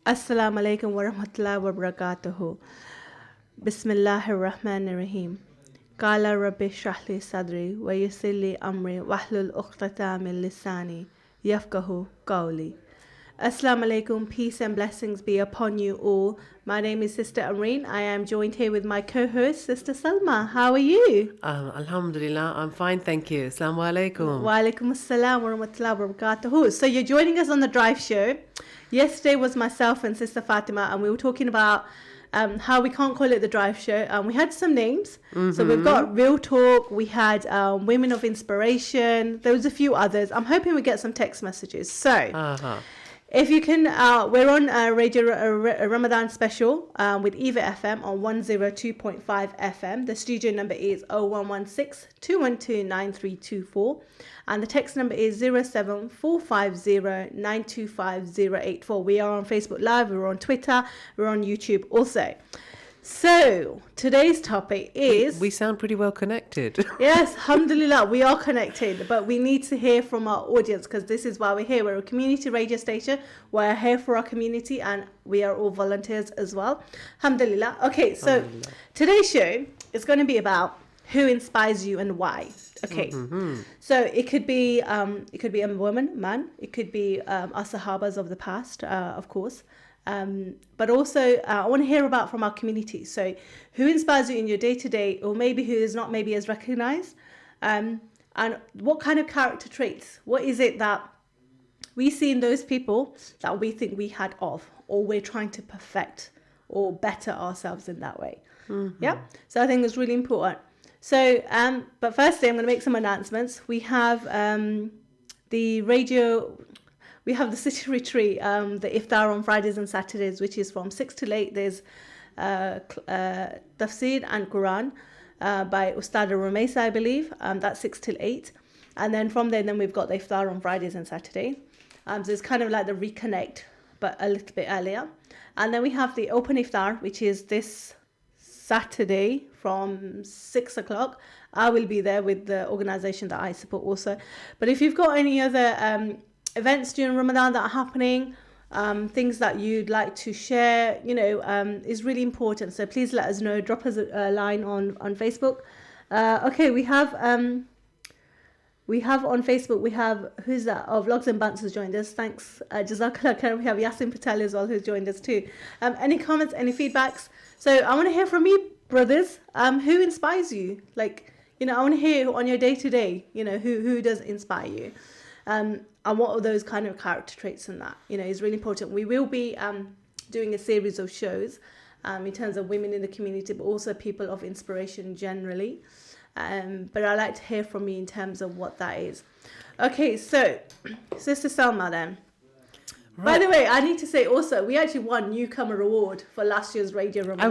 Assalamu alaikum wa rahmatullahi wa barakatuhu. Bismillahir Rahmanir Rahim. Qala rabbi shrah li sadri wa yassir li amri wahlul 'uqdatam min lisani yafqahu qawli. Assalamu alaikum, peace and blessings be upon you all. My name is Sister Amrin. I am joined here with my co-host, Sister Salma. How are you? Alhamdulillah, I'm fine, thank you. Assalamu alaikum. Wa alaikum assalam wa rahmatullahi wa barakatuhu. So you're joining us on the drive show. Yesterday was myself and Sister Fatima, and we were talking about how we can't call it the drive show. We had some names. So we've got Real Talk, we had Women of Inspiration, there was a few others. I'm hoping we get some text messages. So if you can, we're on Radio Ramadan special with EAVA FM on 102.5 FM. The studio number is 0116 212 9324. And the text number is 07450 925 084. We are on Facebook Live, we're on Twitter, we're on YouTube also. So today's topic is... We sound pretty well connected. Yes, alhamdulillah, we are connected, but we need to hear from our audience because this is why we're here. We're a community radio station. We're here for our community and we are all volunteers as well. Alhamdulillah. Okay, so today's show is going to be about who inspires you and why. Okay, so it could be a woman, man. It could be our Sahabas of the past, of course. But also I want to hear about from our community. So who inspires you in your day-to-day, or maybe who is not maybe as recognized, and what kind of character traits, what is it that we see in those people that we think we had of, or we're trying to perfect or better ourselves in that way. Yeah, so I think it's really important. So but firstly I'm going to make some announcements. We have the radio. We have the city retreat, the iftar on Fridays and Saturdays, which is from 6 till 8. There's tafsir and Quran by Ustad Rumaisa, I believe. That's 6 till 8. And then from there, we've got the iftar on Fridays and Saturdays. So it's kind of like the reconnect, but a little bit earlier. And then we have the open iftar, which is this Saturday from 6 o'clock. I will be there with the organization that I support also. But if you've got any other events during Ramadan that are happening, things that you'd like to share, is really important. So please let us know. Drop us a line on Facebook. Okay, we have on Facebook, we have, who's that? Oh, Vlogs and Bants has joined us. Thanks. Jazakallah Khair. We have Yasin Patel as well, who's joined us too. Any comments, any feedbacks? So I want to hear from you, brothers. Who inspires you? I want to hear on your day-to-day, who does inspire you? And what are those kind of character traits and that, is really important. We will be doing a series of shows in terms of women in the community, but also people of inspiration generally. But I'd like to hear from you in terms of what that is. Okay, so Sister Salma then. Right. By the way, I need to say also, we actually won Newcomer Award for last year's Radio Ramadan. I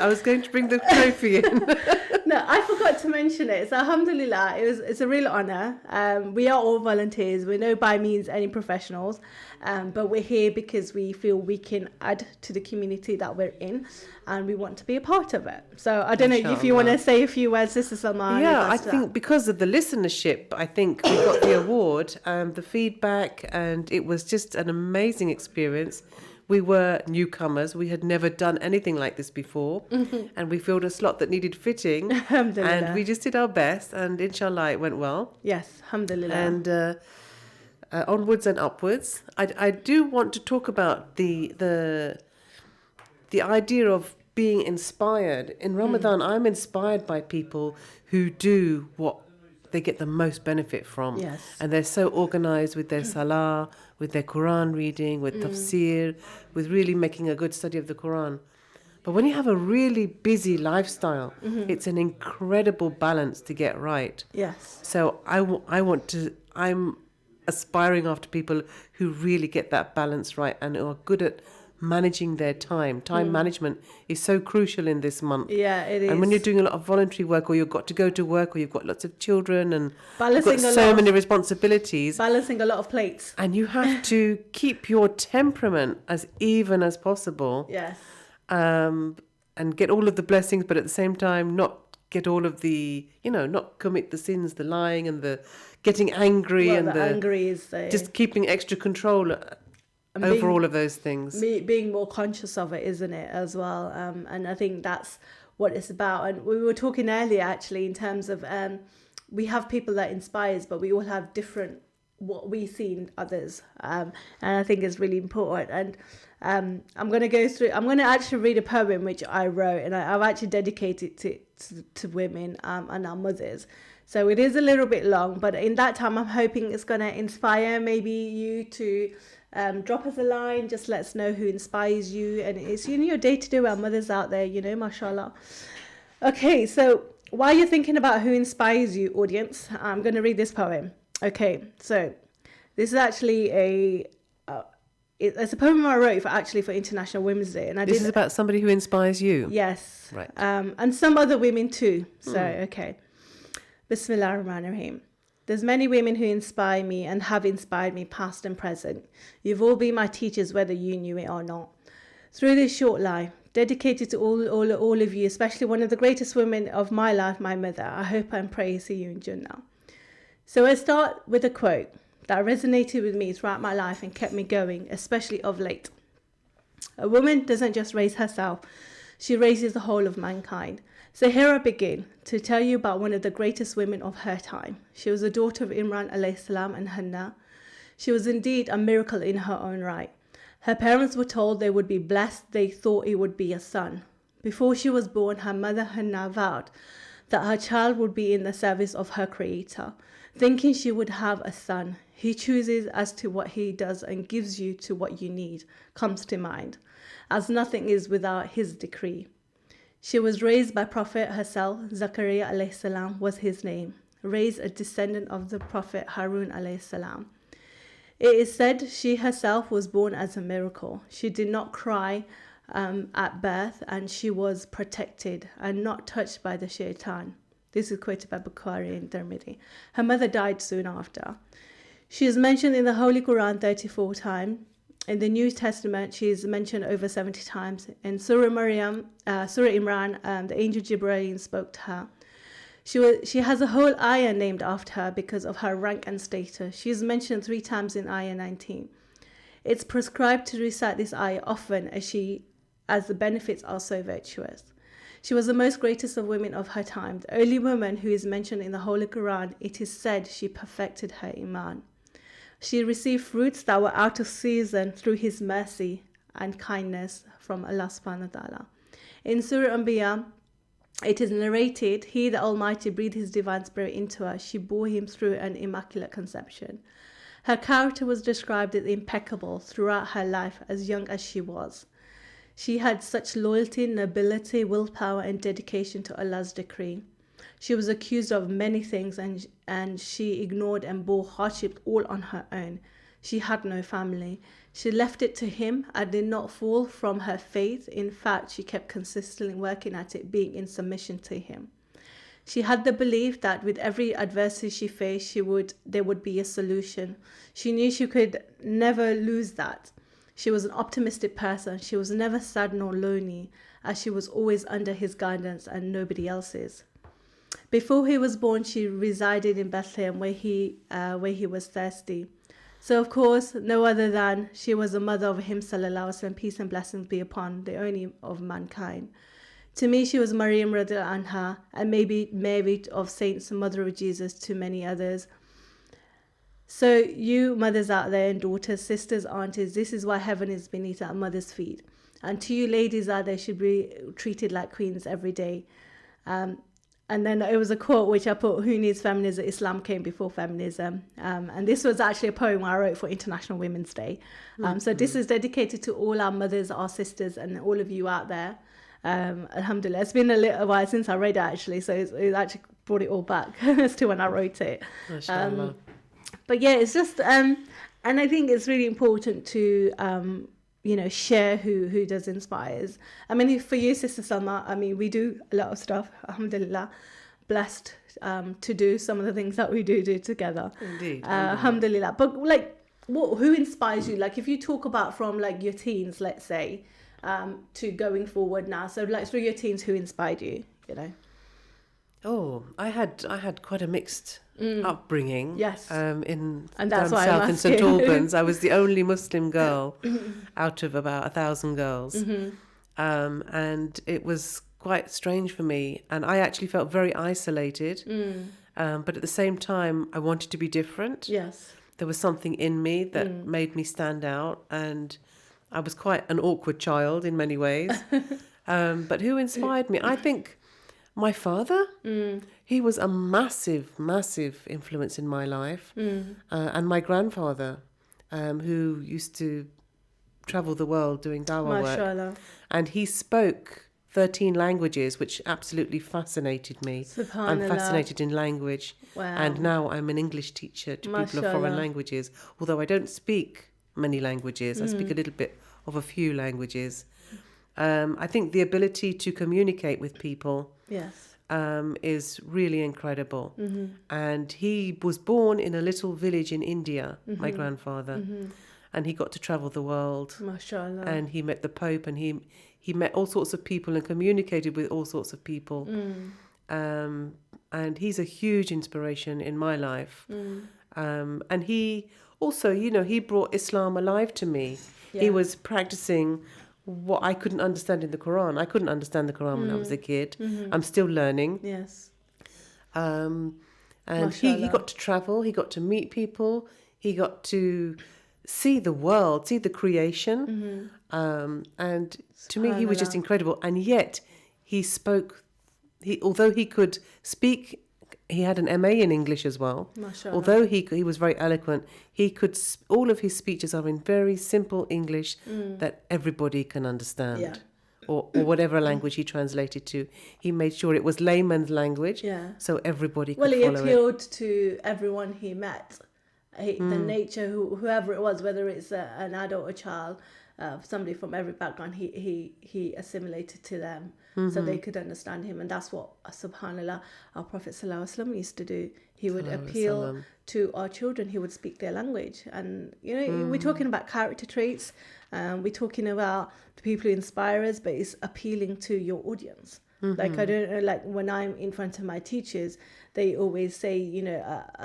was going to bring the trophy in. No, I forgot to mention it. So alhamdulillah, it's a real honor. We are all volunteers. We're no by means any professionals, but we're here because we feel we can add to the community that we're in, and we want to be a part of it. So I don't know if you want to say a few words, Sister Salma. Yeah, I think because of the listenership, I think we got the award and the feedback, and it was just an amazing experience. We were newcomers. We had never done anything like this before. And we filled a slot that needed fitting. And we just did our best. And inshallah, it went well. Yes, alhamdulillah. And onwards and upwards. I do want to talk about the idea of being inspired. In Ramadan, I'm inspired by people who do what they get the most benefit from. Yes. And they're so organized with their salah, with their Quran reading, with tafsir, with really making a good study of the Quran. But when you have a really busy lifestyle, it's an incredible balance to get right. Yes. So I'm aspiring after people who really get that balance right and are good at managing their time. Time management is so crucial in this month. Yeah, it is. And when you're doing a lot of voluntary work, or you've got to go to work, or you've got lots of children, and balancing you've got so many responsibilities. Balancing a lot of plates. And you have to keep your temperament as even as possible. Yes. And get all of the blessings, but at the same time, not get all of the, not commit the sins, the lying and the getting angry, angry is just keeping extra control. over all of those things. Being more conscious of it, isn't it, as well? And I think that's what it's about. And we were talking earlier, actually, in terms of we have people that inspires, but we all have different what we see in others. And I think it's really important. And I'm going to actually read a poem which I wrote, and I've actually dedicated to women and our mothers. So it is a little bit long, but in that time, I'm hoping it's going to inspire maybe you to drop us a line, just let us know who inspires you. And it's, your day to do, our mothers out there, mashallah. Okay, so while you're thinking about who inspires you, audience, I'm going to read this poem. Okay, so this is actually it's a poem I wrote for International Women's Day. And this is about somebody who inspires you? Yes. Right. And some other women too. So, okay. Bismillah ar-Rahman ar-Rahim. There's many women who inspire me and have inspired me past and present. You've all been my teachers, whether you knew it or not. Through this short life, dedicated to all of you, especially one of the greatest women of my life, my mother, I hope and pray to see you in Jannah. So I start with a quote that resonated with me throughout my life and kept me going, especially of late. A woman doesn't just raise herself, she raises the whole of mankind. So here I begin to tell you about one of the greatest women of her time. She was the daughter of Imran alayhi salam and Hannah. She was indeed a miracle in her own right. Her parents were told they would be blessed, they thought it would be a son. Before she was born, her mother Hannah vowed that her child would be in the service of her creator, thinking she would have a son. He chooses as to what he does and gives you to what you need, comes to mind, as nothing is without his decree. She was raised by Prophet herself, Zakaria alayhi salam was his name, raised a descendant of the Prophet Harun alayhi salam. It is said she herself was born as a miracle. She did not cry at birth, and she was protected and not touched by the shaitan. This is quoted by Bukhari and Tirmidhi. Her mother died soon after. She is mentioned in the Holy Quran 34 times. In the New Testament, she is mentioned over 70 times. In Surah Imran, the angel Jibreel spoke to her. She has a whole ayah named after her because of her rank and status. She is mentioned 3 times in ayah 19. It's prescribed to recite this ayah often as the benefits are so virtuous. She was the most greatest of women of her time, the only woman who is mentioned in the Holy Quran. It is said she perfected her iman. She received fruits that were out of season through his mercy and kindness from Allah subhanahu wa ta'ala. In Surah Anbiya, it is narrated, He, the Almighty, breathed His divine spirit into her. She bore him through an immaculate conception. Her character was described as impeccable throughout her life, as young as she was. She had such loyalty, nobility, willpower, and dedication to Allah's decree. She was accused of many things, and she ignored and bore hardship all on her own. She had no family. She left it to Him and did not fall from her faith. In fact, she kept consistently working at it, being in submission to Him. She had the belief that with every adversity she faced, there would be a solution. She knew she could never lose that. She was an optimistic person. She was never sad nor lonely, as she was always under His guidance and nobody else's. Before he was born, she resided in Bethlehem, where he was thirsty. So, of course, no other than she was the mother of him, sallallahu alaihi wasallam, peace and blessings be upon the only of mankind. To me, she was Maryam radiallahu anha, and maybe Mary of Saints, mother of Jesus, to many others. So, you mothers out there and daughters, sisters, aunties, this is why heaven is beneath our mother's feet. And to you ladies out there, should be treated like queens every day. And then it was a quote which I put, who needs feminism? Islam came before feminism. And this was actually a poem I wrote for International Women's Day. So this is dedicated to all our mothers, our sisters, and all of you out there. Alhamdulillah. It's been a little while since I read it, actually. So it actually brought it all back as to when I wrote it. But yeah, it's just, and I think it's really important to, share who does inspires. I mean, for you, Sister Salma, I mean, we do a lot of stuff, alhamdulillah, blessed to do some of the things that we do together. Indeed. Alhamdulillah. But like, who inspires you? Like, if you talk about from like your teens, let's say, to going forward now. So like through your teens, who inspired you, Oh, I had quite a mixed upbringing. Yes. In And that's down why I'm south in St asking. Albans, I was the only Muslim girl out of about 1,000 girls, and it was quite strange for me. And I actually felt very isolated. But at the same time, I wanted to be different. Yes. There was something in me that made me stand out, and I was quite an awkward child in many ways. But who inspired me? I think my father. He was a massive, massive influence in my life. And my grandfather, who used to travel the world doing dawah work. MashaAllah. And he spoke 13 languages, which absolutely fascinated me. I'm Subhanallah. fascinated in language. Wow. And now I'm an English teacher to people of foreign MashaAllah. languages. Although I don't speak many languages, I speak a little bit of a few languages. I think the ability to communicate with people Yes. is really incredible. And he was born in a little village in India, my grandfather. And he got to travel the world. MashaAllah. And he met the Pope, and he met all sorts of people and communicated with all sorts of people. And he's a huge inspiration in my life. And he also, he brought Islam alive to me. He Yeah. was practicing what I couldn't understand in the Quran. I couldn't understand the Quran when I was a kid. I'm still learning. Yes. And he Mashallah. got to travel, he got to meet people, he got to see the world, see the creation. And to me, he was just Subhanallah. incredible. And yet, he spoke, although he could speak, he had an MA in English as well. MashaAllah. Although he was very eloquent, he could, all of his speeches are in very simple English that everybody can understand. Yeah. Or whatever language he translated to. He made sure it was layman's language, Yeah. so everybody could Well, he follow it. appealed to everyone he met. The nature, whoever it was, whether it's an adult or child, somebody from every background, he assimilated to them so they could understand him. And that's what, subhanAllah, our Prophet ﷺ used to do. He would appeal to our children. He would speak their language. And, we're talking about character traits. We're talking about the people who inspire us, but it's appealing to your audience. Like, I don't know, like when I'm in front of my teachers, they always say,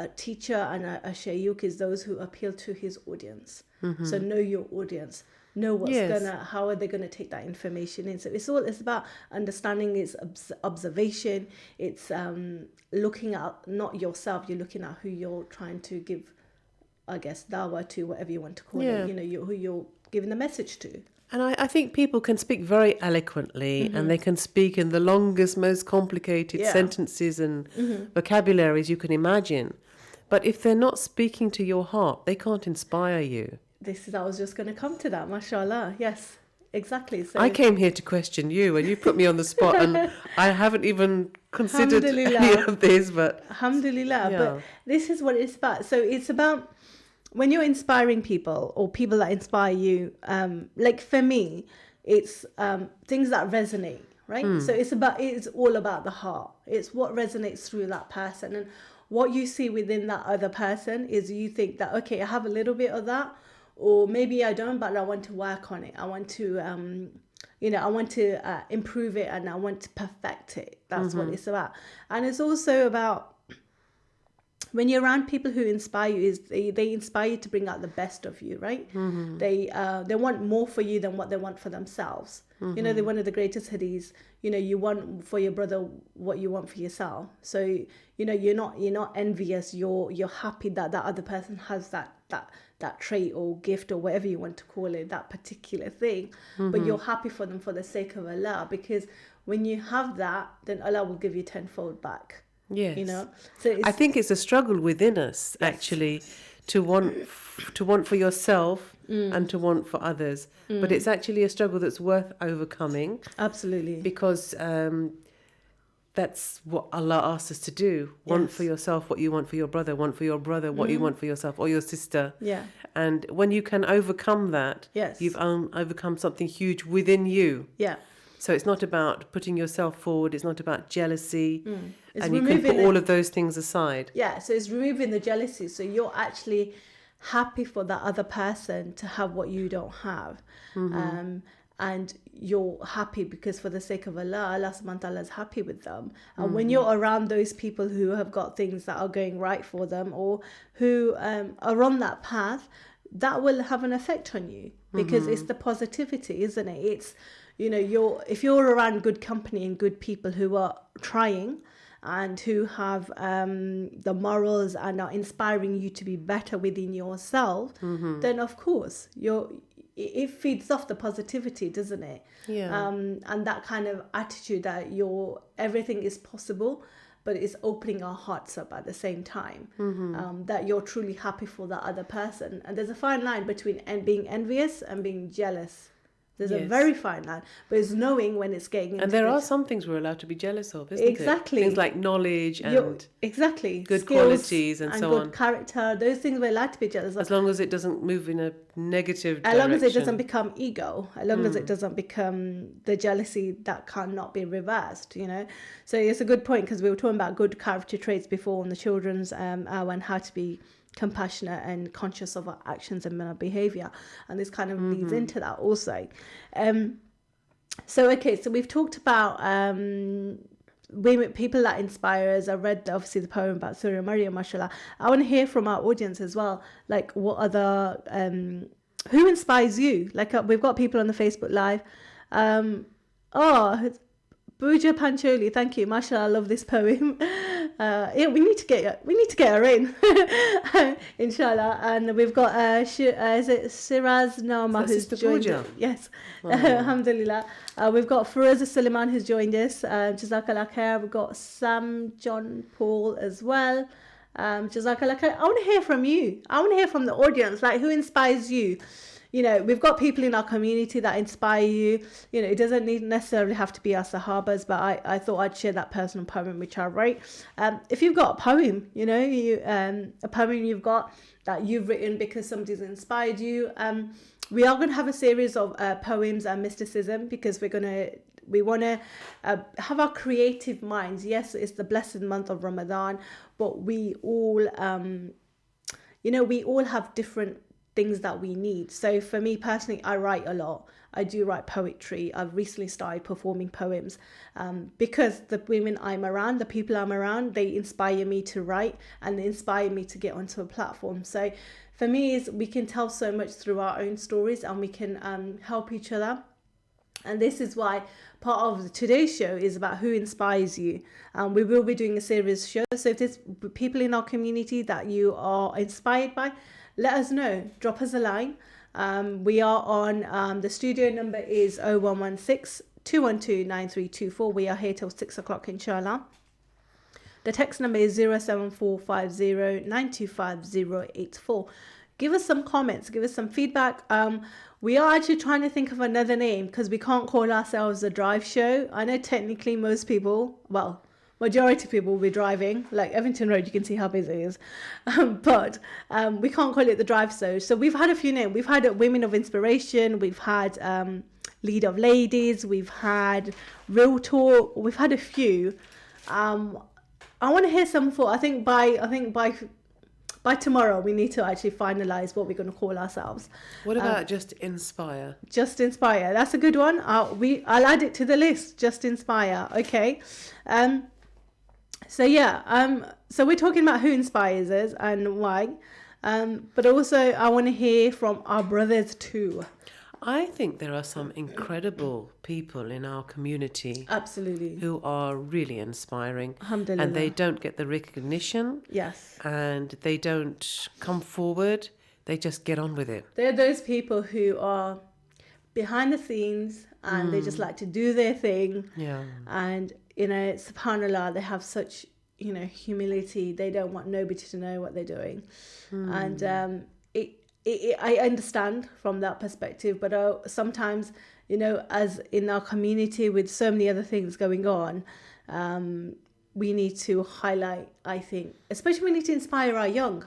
a teacher and a shaykh is those who appeal to his audience. So know your audience. Know what's how are they gonna take that information in. So it's about understanding, it's observation, it's looking at not yourself, you're looking at who you're trying to give, I guess, dawah to, whatever you want to call it, who you're giving the message to. And I think people can speak very eloquently and they can speak in the longest, most complicated sentences and vocabularies you can imagine. But if they're not speaking to your heart, they can't inspire you. I was just going to come to that, mashallah. Yes, exactly. So I came here to question you and you put me on the spot and I haven't even considered any Alhamdulillah. of this, but Alhamdulillah. Yeah. But this is what it's about. So it's about when you're inspiring people or people that inspire you, like for me, it's things that resonate, right? So it's all about the heart. It's what resonates through that person. And what you see within that other person is you think that, okay, I have a little bit of that, or maybe I don't, but I want to work on it. I want to, I want to improve it and I want to perfect it. That's what it's about. And it's also about when you're around people who inspire you, they inspire you to bring out the best of you, right? They want more for you than what they want for themselves. They're one of the greatest hadiths. You want for your brother what you want for yourself. So you're not envious. You're happy that that other person has that trait or gift or whatever you want to call it, that particular thing. But you're happy for them for the sake of Allah, because when you have that, then Allah will give you tenfold back. yes. So it's, I think it's a struggle within us, actually, to want for yourself and to want for others. But it's actually a struggle that's worth overcoming, absolutely. because that's what Allah asks us to do. Want Yes. for yourself what you want for your brother. Want for your brother what you want for yourself or your sister. Yeah. And when you can overcome that, Yes. you've overcome something huge within you. Yeah. So it's not about putting yourself forward. It's not about jealousy. It's And you can put removing all of those things aside. Yeah, so it's removing the jealousy. So you're actually happy for that other person to have what you don't have. and you're happy because for the sake of Allah, Allah subhanahu wa ta'ala is happy with them. And when you're around those people who have got things that are going right for them, or who are on that path, that will have an effect on you, because it's the positivity, isn't it? It's, if you're around good company and good people who are trying and who have the morals and are inspiring you to be better within yourself, then of course it feeds off the positivity, doesn't it? Yeah. And that kind of attitude that everything is possible, but it's opening our hearts up at the same time. That you're truly happy for that other person. And there's a fine line between being envious and being jealous. There's a very fine line, but it's knowing when it's getting into And there are some things we're allowed to be jealous of, isn't Exactly. it? Things like knowledge and exactly good skills qualities and so good on. character. Those things we're allowed to be jealous of. As long as it doesn't move in a negative As direction. long as it doesn't become ego, as long as it doesn't become the jealousy that cannot be reversed, So it's a good point, because we were talking about good character traits before on the children's hour, and how to be compassionate and conscious of our actions and our behavior. And this kind of leads into that also. So we've talked about women, people that inspire us. I read obviously the poem about Surya Maryam, mashallah. I want to hear from our audience as well, like what other who inspires you? Like we've got people on the Facebook Live. Buja Pancholi, thank you, mashallah, I love this poem. We need to get her in, inshallah. And we've got is it Siraz Nama who's joined us? Yes, alhamdulillah. We've got Firoza Suleiman who's joined us. Jazakallah khair. We've got Sam John Paul as well. Jazakallah khair. I want to hear from you. I want to hear from the audience. Like, who inspires you? We've got people in our community that inspire you. It doesn't necessarily have to be our Sahabas, but I thought I'd share that personal poem which I wrote. If you've got a poem, a poem you've got that you've written because somebody's inspired you. We are going to have a series of poems and mysticism, because we want to have our creative minds. Yes, it's the blessed month of Ramadan, but we all, we all have different things that we need. So for me personally, I write a lot. I do write poetry. I've recently started performing poems because the women I'm around, the people I'm around, they inspire me to write, and they inspire me to get onto a platform. So for me, we can tell so much through our own stories, and we can help each other. And this is why part of today's show is about who inspires you. We will be doing a series show. So if there's people in our community that you are inspired by, let us know. Drop us a line. We are on, the studio number is 0116 212 9324. We are here till 6 o'clock, inshallah. The text number is 07450 925 084. Give us some comments. Give us some feedback. We are actually trying to think of another name, because we can't call ourselves a drive show. I know technically most people, majority of people will be driving, like Evington Road, you can see how busy it is. But we can't call it the drive show. So we've had a few names. We've had Women of Inspiration. We've had Lead of Ladies. We've had Real Talk. We've had a few. I want to hear some thought. I think by tomorrow we need to actually finalize what we're going to call ourselves. What about Just Inspire? Just Inspire. That's a good one. I'll add it to the list. Just Inspire. Okay. So we're talking about who inspires us and why. But also I want to hear from our brothers too. I think there are some incredible people in our community. Absolutely. Who are really inspiring. Alhamdulillah. And they don't get the recognition. Yes. And they don't come forward. They just get on with it. They're those people who are behind the scenes, and they just like to do their thing. Yeah. And, subhanAllah, they have such, humility. They don't want nobody to know what they're doing. And I understand from that perspective, but sometimes, as in our community with so many other things going on, we need to highlight, I think, especially we need to inspire our young,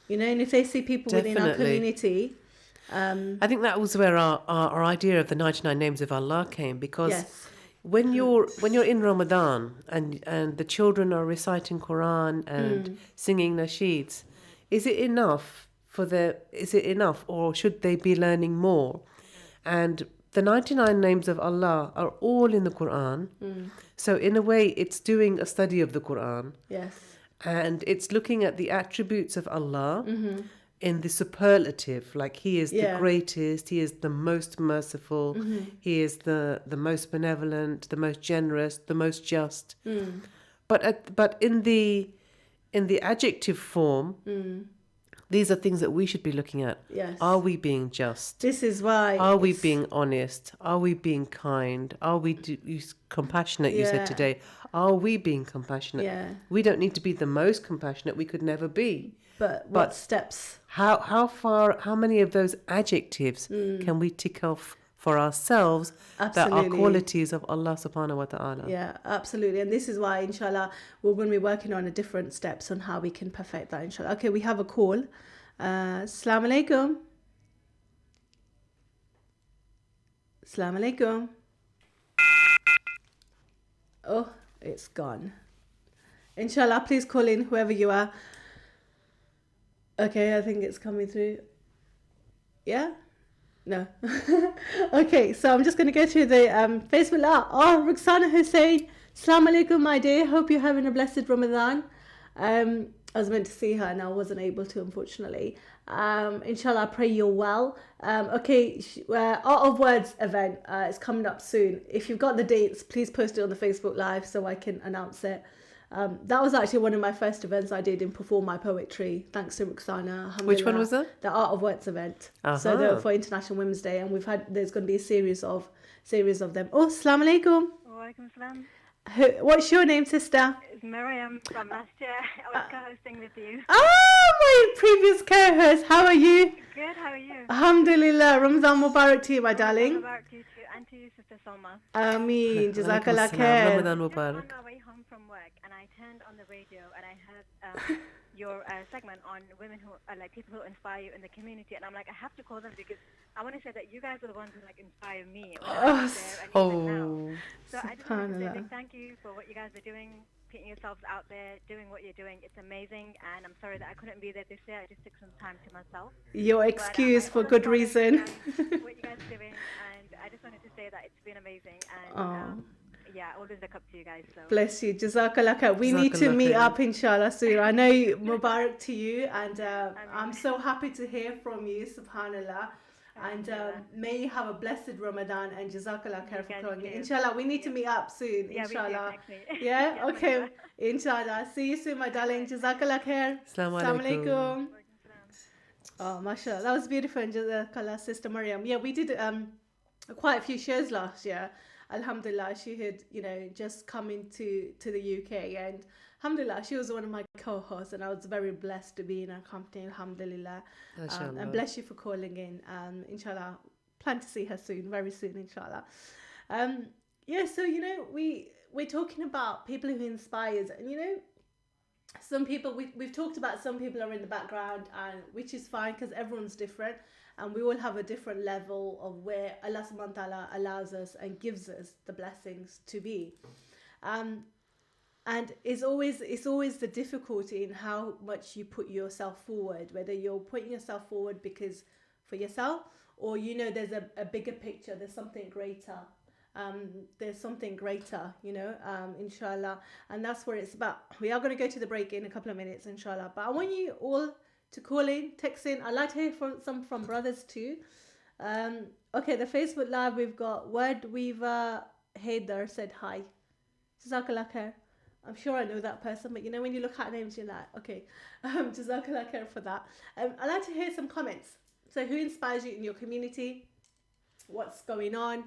and if they see people within our community. I think that was where our idea of the 99 names of Allah came, because yes. when you're in Ramadan and the children are reciting Quran and singing nasheeds, is it enough, or should they be learning more? And the 99 names of Allah are all in the Quran. So in a way, it's doing a study of the Quran. Yes. And it's looking at the attributes of Allah in the superlative, like He is the greatest, He is the most merciful, He is the most benevolent, the most generous, the most just. But in the adjective form, these are things that we should be looking at. Yes. Are we being just? This is why. Are we being honest? Are we being kind? Are we compassionate? You said today. Are we being compassionate? Yeah. We don't need to be the most compassionate. We could never be. But what steps? How many of those adjectives can we tick off for ourselves that are qualities of Allah subhanahu wa ta'ala? Yeah, absolutely. And this is why, inshallah, we're going to be working on a different steps on how we can perfect that, inshallah. Okay, we have a call. Assalamu alaikum. Assalamu alaikum. Oh, it's gone. Inshallah, please call in, whoever you are. Okay, I think it's coming through. Yeah? No. Okay, so I'm just going to go to the Facebook Live. Oh, Ruxana Hussein. Assalamu alaikum, my dear. Hope you're having a blessed Ramadan. I was meant to see her and I wasn't able to, unfortunately. Inshallah, I pray you're well. Okay, Art of Words event is coming up soon. If you've got the dates, please post it on the Facebook Live so I can announce it. That was actually one of my first events I did in Perform My Poetry, thanks to Ruxana. Which one was that? The Art of Words event. So for International Women's Day, and there's going to be a series of them. Oh, Assalamu alaikum. Walaikum salam. What's your name, sister? It's Miriam from last year. I was co-hosting with you. Oh, my previous co-host. How are you? Good, how are you? Alhamdulillah. Ramadan Mubarak to you, my darling. Mubarak to you too, and to you, Sister Salma. Ameen. Jazakallah Alaikum khair. salam. Ramadan Just Mubarak. on our way home from work, and I turned on the radio, and I heard your segment on women who are like people who inspire you in the community, and I'm like, I have to call them because I want to say that you guys are the ones who like inspire me. When I was there and even now. So I just want to say big thank you for what you guys are doing, putting yourselves out there, doing what you're doing. It's amazing, and I'm sorry that I couldn't be there this year. I just took some time to myself. Your excuse for good reason. What you guys are doing, and I just wanted to say that it's been amazing, and yeah, I always look up to you guys. So. Bless you. Jazakallah khair. We need to meet up, inshallah, soon. I know Mubarak to you, and I'm so happy to hear from you, subhanallah. And may you have a blessed Ramadan, and Jazakallah khair for calling me. Inshallah, we need to meet up soon, inshallah. Yeah, okay. Inshallah. See you soon, my darling. Jazakallah khair. Assalamu alaikum. Oh, mashallah. That was beautiful, Jazakallah, Sister Maryam. Yeah, we did quite a few shows last year. Alhamdulillah, she had, just come into the UK, and alhamdulillah, she was one of my co-hosts, and I was very blessed to be in her company, alhamdulillah. And bless you for calling in. Inshallah, plan to see her soon, very soon, inshallah. So, we're talking about people who inspires, and some people, we've talked about some people are in the background, and which is fine because everyone's different. And we all have a different level of where Allah subhanahu wa ta'ala allows us and gives us the blessings to be. And it's always the difficulty in how much you put yourself forward, whether you're putting yourself forward because for yourself, or there's a bigger picture, there's something greater. Inshallah. And that's where it's about. We are going to go to the break in a couple of minutes, inshallah. But I want you all to call in, text in. I'd like to hear from brothers too. Okay, the Facebook Live, we've got Word Weaver Haidar said hi. Jazakallah khair. I'm sure I know that person, but when you look at names, you're like, okay. Jazakallah khair for that. I'd like to hear some comments. So who inspires you in your community? What's going on?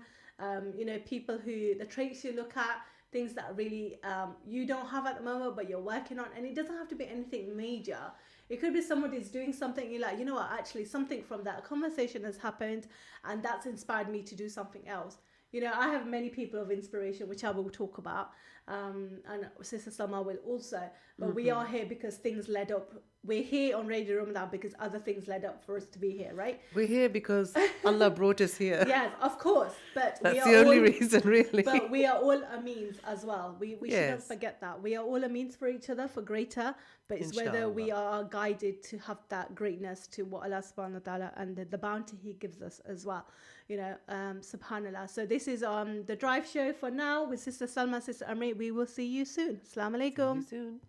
People the traits you look at, things that really you don't have at the moment, but you're working on. And it doesn't have to be anything major. It could be somebody's doing something, you're like, actually something from that conversation has happened and that's inspired me to do something else. I have many people of inspiration, which I will talk about, and Sister Salma will also. But we are here because things led up we're here on Radio Ramadan because other things led up for us to be here, right? We're here because Allah brought us here. Yes, of course. But we That's are the only all, reason, really. but we are all a means as well. We shouldn't Yes. forget that. We are all a means for each other for greater, but it's whether we are guided to have that greatness to what Allah subhanahu wa ta'ala and the bounty He gives us as well. You know, subhanallah. So this is the drive show for now with Sister Salma, Sister Amrin. We will see you soon. Assalamu See you alaikum. soon.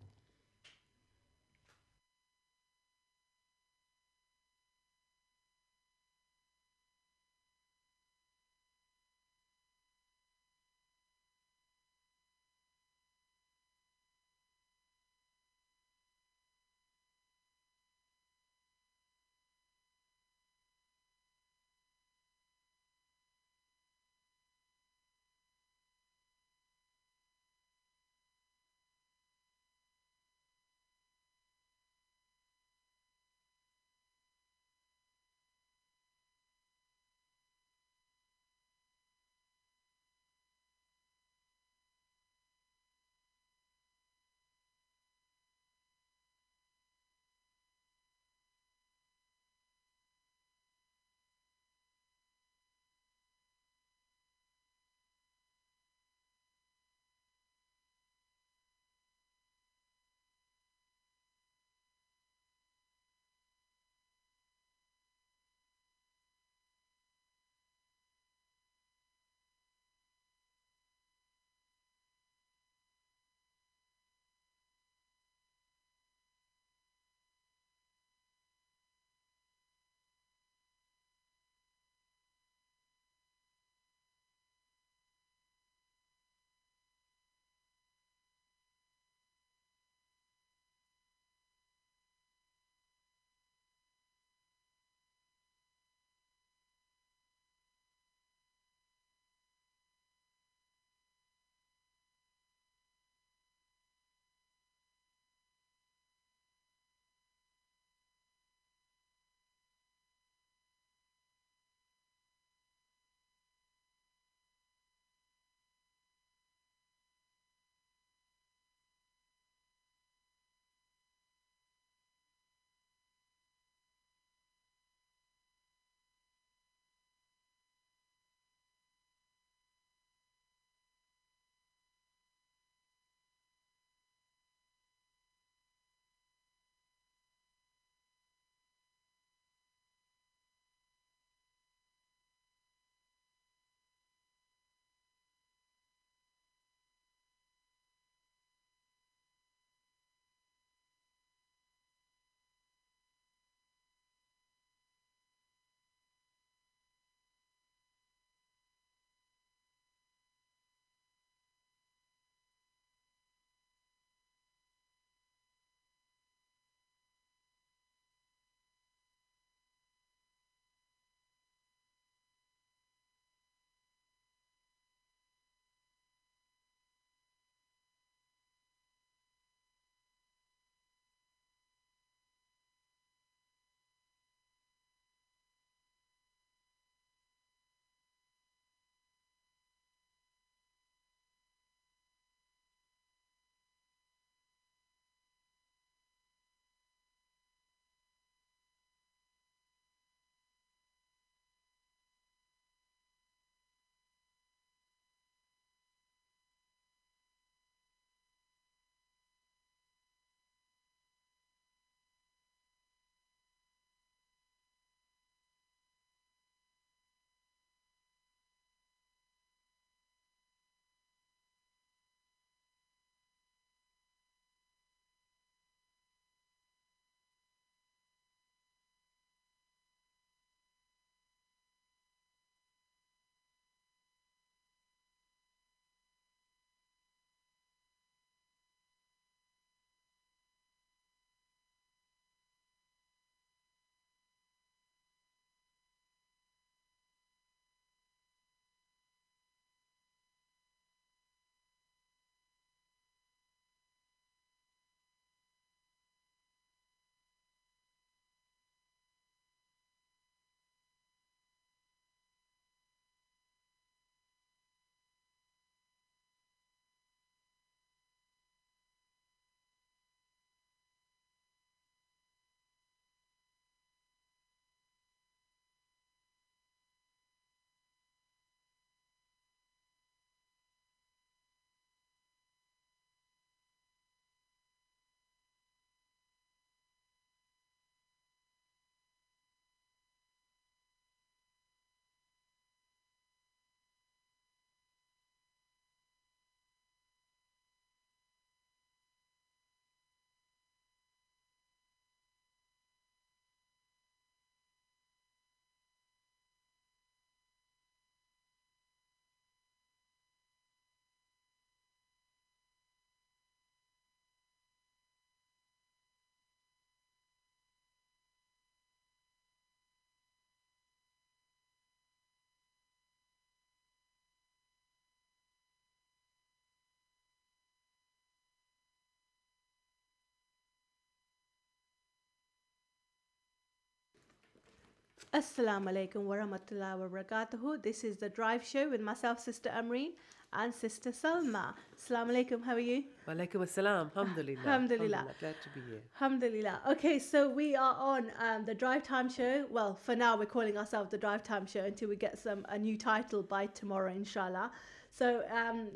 Assalamu alaikum wa rahmatullahi wa barakatuhu. This is the Drive Show with myself, Sister Amrin, and Sister Salma. Assalamu alaikum, how are you? Walaikum assalam. Alhamdulillah. Alhamdulillah. Glad to be here. Alhamdulillah. Okay, so we are on the Drive Time Show. Well, for now, we're calling ourselves the Drive Time Show until we get a new title by tomorrow, inshallah. So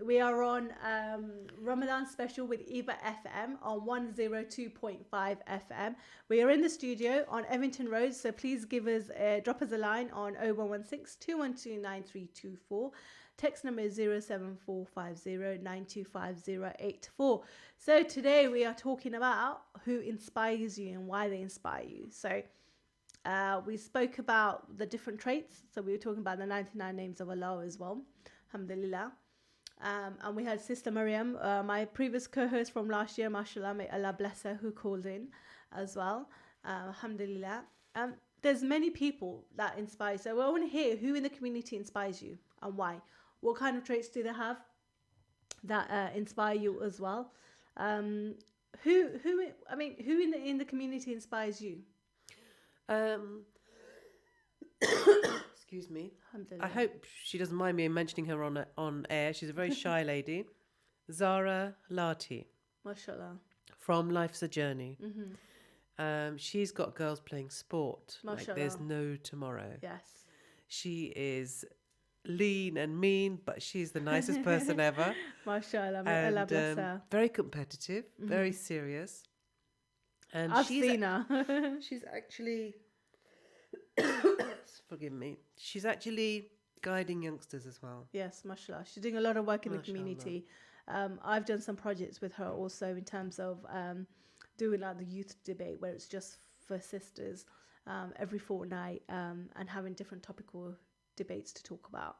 we are on Ramadan special with EAVA FM on 102.5 FM. We are in the studio on Evington Road, so please drop us a line on 0116 212 9324. Text number is 07450 925084. So today we are talking about who inspires you and why they inspire you. So we spoke about the different traits. So we were talking about the 99 names of Allah as well. Alhamdulillah. And we had Sister Mariam, my previous co-host from last year, mashallah, may Allah bless her, who called in as well. Alhamdulillah. There's many people that inspire. So I want to hear who in the community inspires you and why. What kind of traits do they have that inspire you as well? Who in the community inspires you? Excuse me. I hope she doesn't mind me mentioning her on air. She's a very shy lady. Zara Lati. MashaAllah. From Life's a Journey. Mm-hmm. She's got girls playing sport. MashaAllah. Like there's no tomorrow. Yes. She is lean and mean, but she's the nicest person ever. MashaAllah. May Allah bless her. Very competitive, very serious. And I've seen her. She's actually... Forgive me. She's actually guiding youngsters as well. Yes, mashallah. She's doing a lot of work in the Mashallah. community. I've done some projects with her also in terms of doing like the youth debate where it's just for sisters every fortnight and having different topical debates to talk about.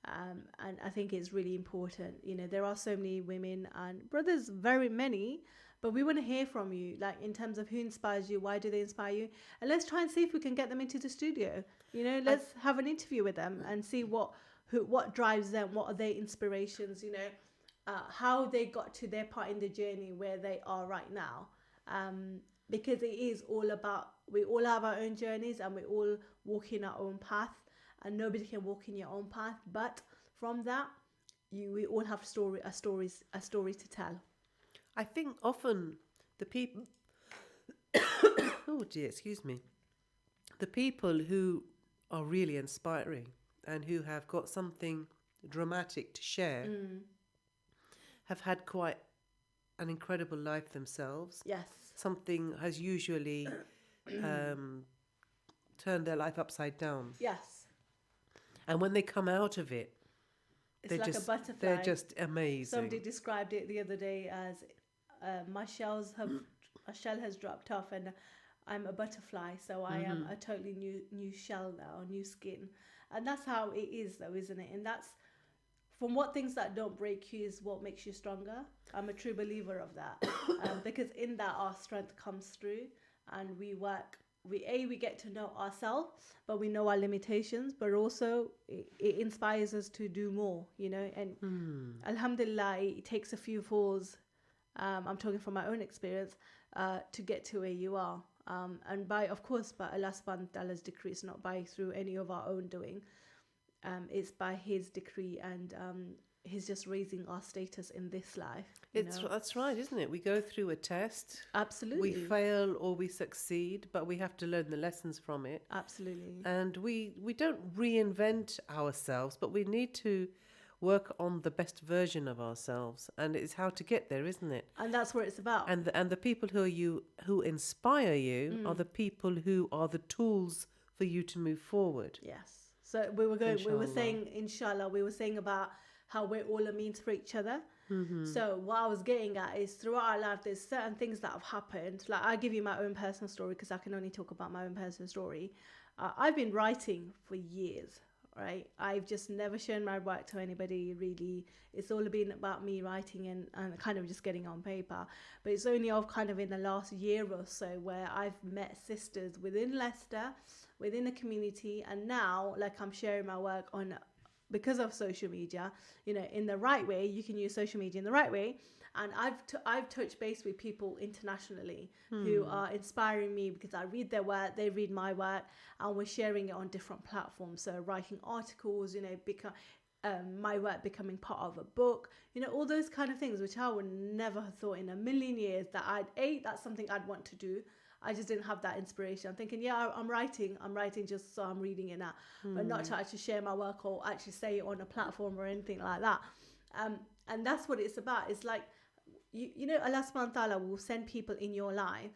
And I think it's really important. You know, there are so many women and brothers, very many, but we want to hear from you, like in terms of who inspires you, why do they inspire you? And let's try and see if we can get them into the studio. You know, let's have an interview with them and see what drives them, what are their inspirations, you know, how they got to their part in the journey where they are right now. Because it is all about, we all have our own journeys and we all walk in our own path. And nobody can walk in your own path, but from that, we all have a story to tell. I think often the people, oh dear, excuse me, the people who are really inspiring and who have got something dramatic to share have had quite an incredible life themselves. Yes. Something has usually turned their life upside down. Yes. And when they come out of it, It's like a butterfly. They're just amazing. Somebody described it the other day as a shell has dropped off and I'm a butterfly, so I am a totally new shell now, new skin. And that's how it is though, isn't it? And that's from what things that don't break you is what makes you stronger. I'm a true believer of that. Because in that our strength comes through and we work. We get to know ourselves, but we know our limitations, but also it inspires us to do more, you know, and alhamdulillah, it takes a few falls, I'm talking from my own experience, to get to where you are. And by Allah subhanahu wa ta'ala's decree, it's not by through any of our own doing, it's by His decree and He's just raising our status in this life. That's right, isn't it? We go through a test. Absolutely. We fail or we succeed, but we have to learn the lessons from it. Absolutely. And we don't reinvent ourselves, but we need to work on the best version of ourselves. And it's how to get there, isn't it? And that's what it's about. And the people who inspire you are the people who are the tools for you to move forward. Yes. So we were saying about how we're all a means for each other. Mm-hmm. So what I was getting at is throughout our life, there's certain things that have happened. Like I'll give you my own personal story because I can only talk about my own personal story. I've been writing for years, right? I've just never shown my work to anybody really. It's all been about me writing and kind of just getting on paper. But it's only kind of in the last year or so where I've met sisters within Leicester, within the community. And now like I'm sharing my work on because of social media, you know, in the right way, you can use social media in the right way. And I've touched base with people internationally who are inspiring me because I read their work, they read my work, and we're sharing it on different platforms. So writing articles, my work becoming part of a book, all those kind of things, which I would never have thought in a million years that that's something I'd want to do. I just didn't have that inspiration. I'm thinking, yeah, I'm writing just so I'm reading it now, but not to actually share my work or actually say it on a platform or anything like that. And that's what it's about. It's like, Allah subhanahu wa ta'ala will send people in your life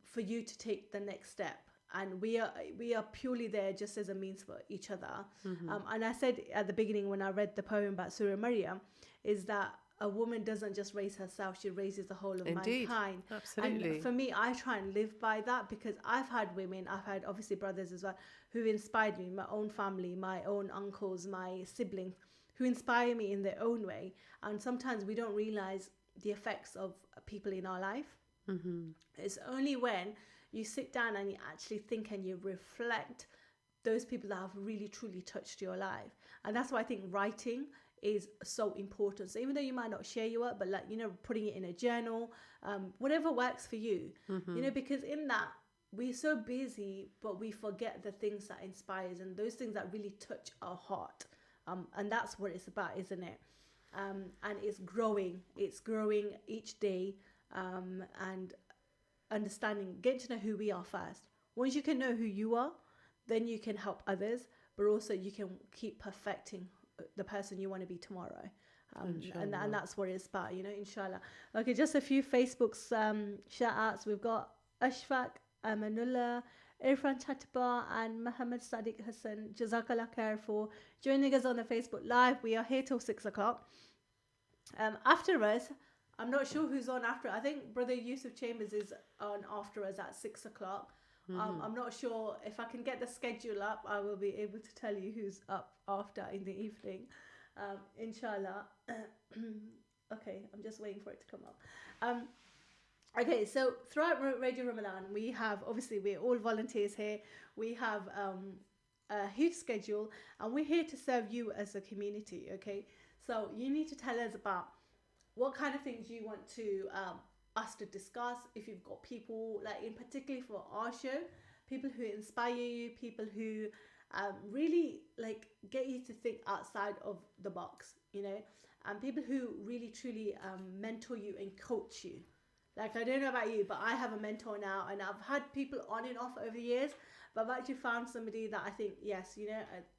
for you to take the next step. And we are purely there just as a means for each other. And I said at the beginning when I read the poem about Surah Maryam, is that a woman doesn't just raise herself, she raises the whole of mankind. Absolutely. And for me, I try and live by that because I've had women, I've had obviously brothers as well, who inspired me, my own family, my own uncles, my siblings, who inspire me in their own way. And sometimes we don't realize the effects of people in our life. It's only when you sit down and you actually think and you reflect those people that have really truly touched your life. And that's why I think writing is so important. So even though you might not share your work, but putting it in a journal, whatever works for you, because in that we're so busy, but we forget the things that inspires and those things that really touch our heart. And that's what it's about, isn't it? And it's growing each day, and understanding, getting to know who we are first. Once you can know who you are, then you can help others, but also you can keep perfecting the person you want to be tomorrow. And that's what it's about, inshallah. Okay, just a few Facebook's shout outs. We've got Ashfaq, Amanullah, Irfan Chatba and Muhammad Sadiq Hassan. Jazakallah khair for joining us on the Facebook Live. We are here till 6 o'clock. After us, I'm not sure who's on after. I think Brother Yusuf Chambers is on after us at 6 o'clock. I'm not sure if I can get the schedule up. I will be able to tell you who's up after in the evening, inshallah. Okay, I'm just waiting for it to come up. Okay, so throughout Radio Ramadan, we have, obviously, we're all volunteers here. We have a huge schedule, and we're here to serve you as a community, okay? So you need to tell us about what kind of things you want to us to discuss. If you've got people, in particular for our show, people who inspire you, people who really get you to think outside of the box, and people who really truly mentor you and coach you. I don't know about you, but I have a mentor now, and I've had people on and off over the years, but I've actually found somebody that I think, yes,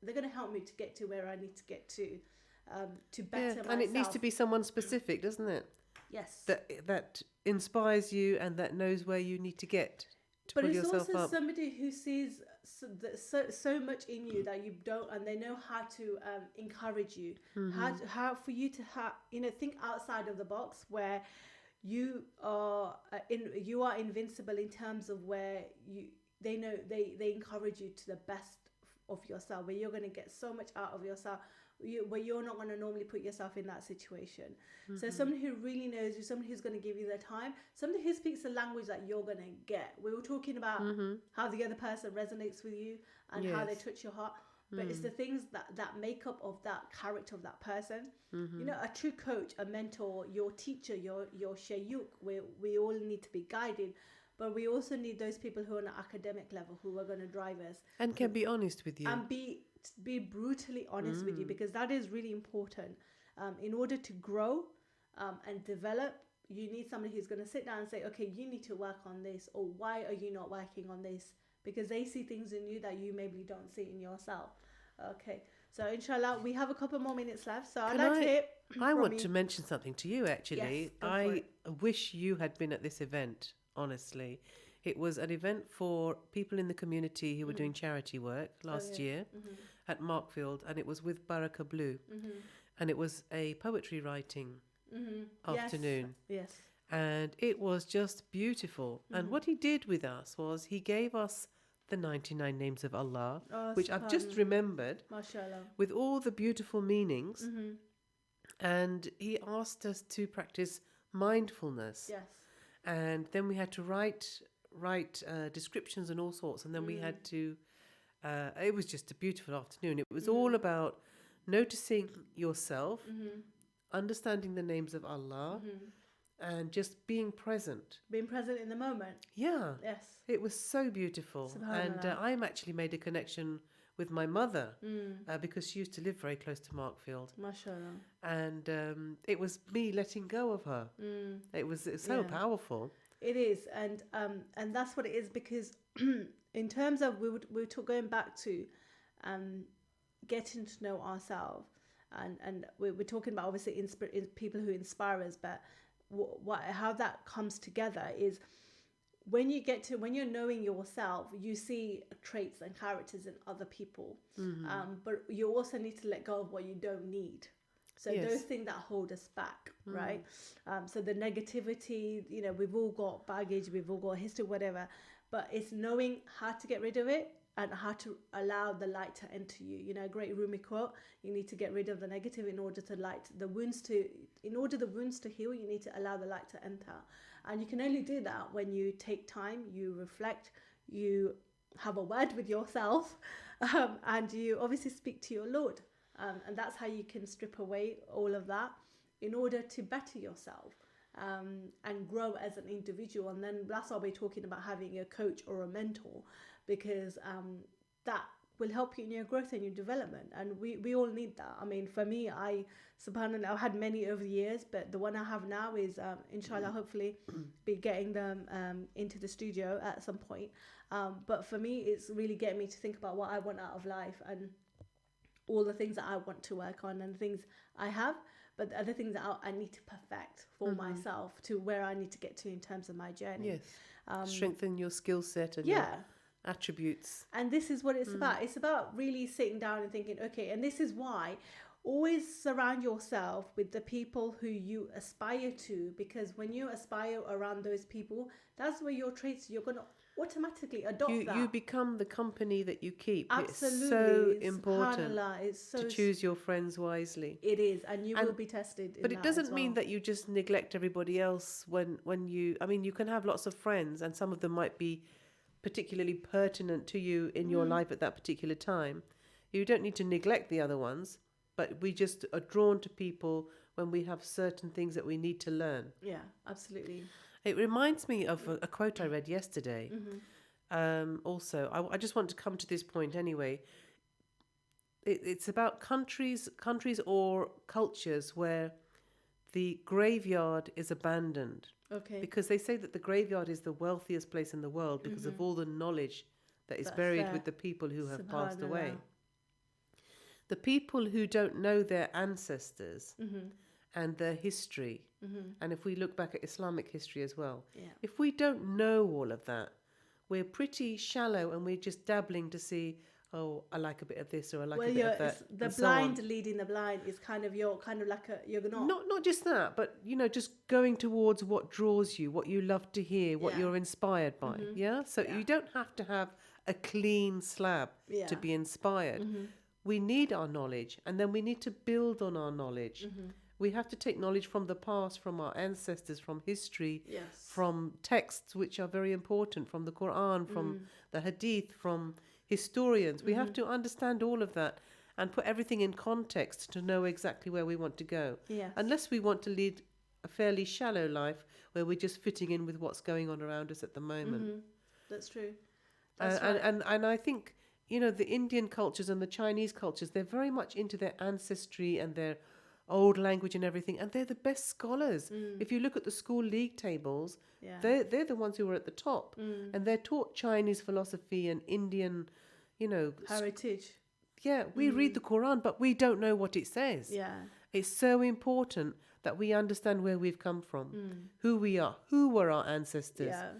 they're going to help me to get to where I need to get to better myself. And it needs to be someone specific, doesn't it? Yes. That inspires you and that knows where you need to get to pull yourself up. But it's also somebody who sees so much in you that you don't, and they know how to encourage you, how for you to think outside of the box, where you are invincible in terms of where they encourage you to the best of yourself, where you're going to get so much out of yourself, where you're not going to normally put yourself in that situation. So somebody who really knows you, somebody who's going to give you their time, somebody who speaks the language that you're going to get. We were talking about how the other person resonates with you and how they touch your heart. But it's the things that make up of that character of that person. A true coach, a mentor, your teacher, your shaykh, we all need to be guided. But we also need those people who are on an academic level, who are going to drive us. And can be honest with you. And be brutally honest with you, because that is really important. In order to grow and develop, you need somebody who's going to sit down and say, okay, you need to work on this, or why are you not working on this? Because they see things in you that you maybe don't see in yourself. Okay, so inshallah, we have a couple more minutes left. So I'd like to hear I want to mention something to you, actually. Yes, I wish you had been at this event, honestly. It was an event for people in the community who were doing charity work last year at Markfield, and it was with Baraka Blue. And it was a poetry writing afternoon. Yes. And it was just beautiful. And what he did with us was he gave us the 99 names of Allah, which I've just remembered, Mashallah, with all the beautiful meanings. And he asked us to practice mindfulness. Yes. And then we had to write descriptions and all sorts. And then we had to, it was just a beautiful afternoon. It was all about noticing yourself, understanding the names of Allah, and just being present. Being present in the moment. Yeah. Yes. It was so beautiful. And Subhanallah. I'm actually made a connection with my mother because she used to live very close to Markfield. MashaAllah. And it was me letting go of her. It was so Yeah. powerful. It is, and that's what it is, because in terms of we were going back to getting to know ourselves, and we're talking about obviously people who inspire us, but how that comes together is when you're knowing yourself, you see traits and characters in other people, but you also need to let go of what you don't need. So Yes. those things that hold us back, right? So the negativity, we've all got baggage, we've all got history, whatever, but it's knowing how to get rid of it and how to allow the light to enter you. A great Rumi quote, you need to get rid of the negative in order to the wounds to heal, you need to allow the light to enter. And you can only do that when you take time, you reflect, you have a word with yourself, and you obviously speak to your Lord. And that's how you can strip away all of that in order to better yourself and grow as an individual. And then that's why we're talking about having a coach or a mentor, because that will help you in your growth and your development. And we all need that. I mean, for me, subhanAllah, I've had many over the years, but the one I have now is, inshallah, hopefully be getting them into the studio at some point. But for me, it's really getting me to think about what I want out of life and all the things that I want to work on and the things I have, but the other things that I need to perfect for myself to where I need to get to in terms of my journey. Yes. Strengthen your skill set and Yeah. your attributes. And this is what it's about. It's about really sitting down and thinking, okay, and this is why always surround yourself with the people who you aspire to, because when you aspire around those people, that's where your traits, you're going to automatically adopt that. You become the company that you keep. Absolutely. It's so important SubhanAllah, it's so to choose your friends wisely. It is, and you will be tested. But it doesn't mean that you just neglect everybody else when you... I mean, you can have lots of friends and some of them might be particularly pertinent to you in your life at that particular time. You don't need to neglect the other ones, but we just are drawn to people when we have certain things that we need to learn. Yeah, absolutely. It reminds me of a quote I read yesterday. Also, I just want to come to this point anyway. It's about countries or cultures where the graveyard is abandoned. Okay. Because they say that the graveyard is the wealthiest place in the world because of all the knowledge that is That's buried there. with the people who have passed away. Subhanallah. The people who don't know their ancestors and their history, and if we look back at Islamic history as well, if we don't know all of that, we're pretty shallow and we're just dabbling to see, oh, I like a bit of this or I like a bit of that. The and blind so on. leading the blind is you're Not just that, but just going towards what draws you, what you love to hear, what Yeah. you're inspired by. Yeah. So you don't have to have a clean slab Yeah. to be inspired. We need our knowledge, and then we need to build on our knowledge. We have to take knowledge from the past, from our ancestors, from history, Yes. from texts which are very important, from the Quran, from the Hadith, from historians. We have to understand all of that and put everything in context to know exactly where we want to go. Yes. Unless we want to lead a fairly shallow life where we're just fitting in with what's going on around us at the moment. That's true. That's and, right. and I think, the Indian cultures and the Chinese cultures, they're very much into their ancestry and their old language and everything, and they're the best scholars. If you look at the school league tables, Yeah. they're the ones who are at the top, and they're taught Chinese philosophy and Indian, Heritage. yeah, we read the Quran, but we don't know what it says. Yeah. It's so important that we understand where we've come from, who we are, who were our ancestors, Yeah.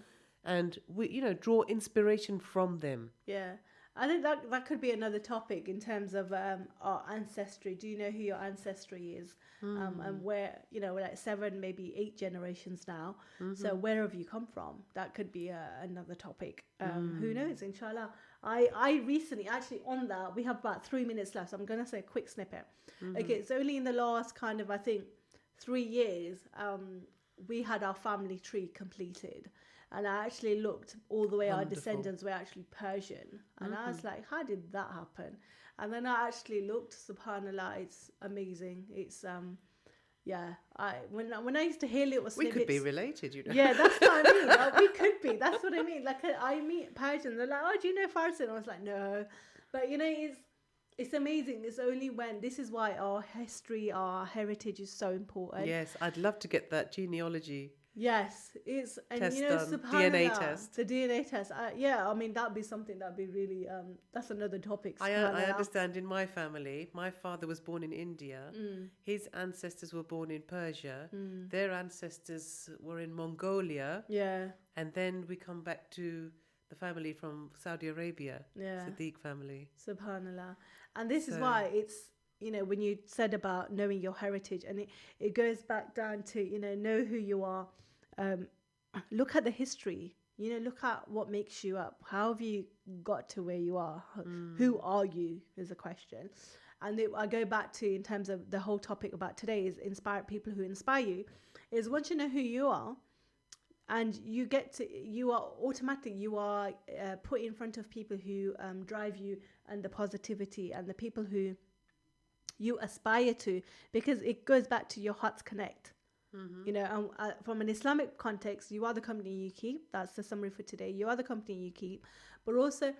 and we, draw inspiration from them. Yeah. I think that could be another topic in terms of our ancestry. Do you know who your ancestry is? And where, we're like 7, maybe 8 generations now. So where have you come from? That could be another topic. Who knows, inshallah. I recently, actually on that, we have about 3 minutes left. So I'm going to say a quick snippet. Okay, it's only in the last kind of, I think, 3 years, we had our family tree completed. And I actually looked all the way, our descendants were actually Persian. And I was like, how did that happen? And then I actually looked, subhanAllah, it's amazing. It's, Yeah, when I used to hear little We snippets. could be related, you know. Yeah, that's what I mean. We could be. That's what I mean. Like I meet Persians, they're like, "Oh, do you know Farsi?" And I was like, "No," but you know, it's amazing. It's only when this is why our history, our heritage is so important. Yes, I'd love to get that genealogy Yes, it's and test you know, done, subhanallah, DNA test. the DNA test. Yeah, I mean that'd be something that'd be really. That's another topic. I Subhanallah. understand in my family, my father was born in India. His ancestors were born in Persia. Their ancestors were in Mongolia. Yeah, And then we come back to the family from Saudi Arabia, Yeah. Siddiq family. subhanallah, and this is So- why it's when you said about knowing your heritage, and it goes back down to know who you are. Look at the history. Look at what makes you up. How have you got to where you are? Who are you is a question. And I go back to, in terms of the whole topic about today, is inspire people who inspire you. Is once you know who you are, and you are put in front of people who drive you, and the positivity, and the people who you aspire to, because it goes back to your heart's connect. And from an Islamic context, you are the company you keep. That's the summary for today. You are the company you keep. But also,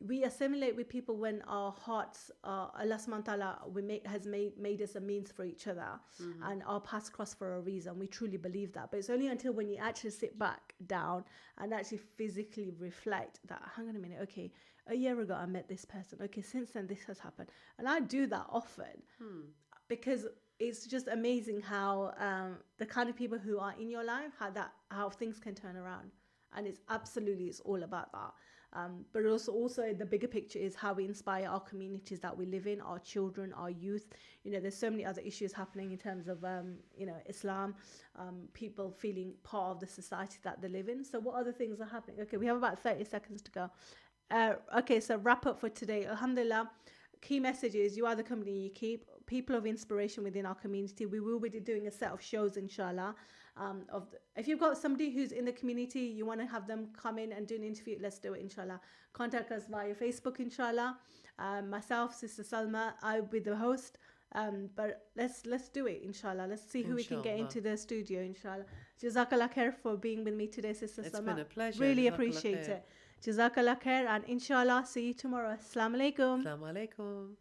we assimilate with people when our hearts, Allah subhanahu wa ta'ala has made us a means for each other, and our paths cross for a reason. We truly believe that. But it's only until when you actually sit back down and actually physically reflect that, hang on a minute, okay, a year ago I met this person. Okay, since then this has happened. And I do that often because it's just amazing how the kind of people who are in your life, how things can turn around. And it's all about that. But also the bigger picture is how we inspire our communities that we live in, our children, our youth. There's so many other issues happening in terms of Islam, people feeling part of the society that they live in. So what other things are happening? Okay, we have about 30 seconds to go. Okay, so wrap up for today. Alhamdulillah. Key message is you are the company you keep. People of inspiration within our community. We will be doing a set of shows, inshallah. If you've got somebody who's in the community, you want to have them come in and do an interview, let's do it, inshallah. Contact us via Facebook, inshallah. Myself, Sister Salma, I'll be the host. But let's do it, inshallah. Let's see who we can get Inshallah. into the studio, inshallah. Jazakallah khair for being with me today, Sister It's Salma. been a pleasure. Really Jazakallah appreciate khair. it. Jazakallah khair, and inshallah, see you tomorrow. Assalamu alaikum. Assalamu alaikum.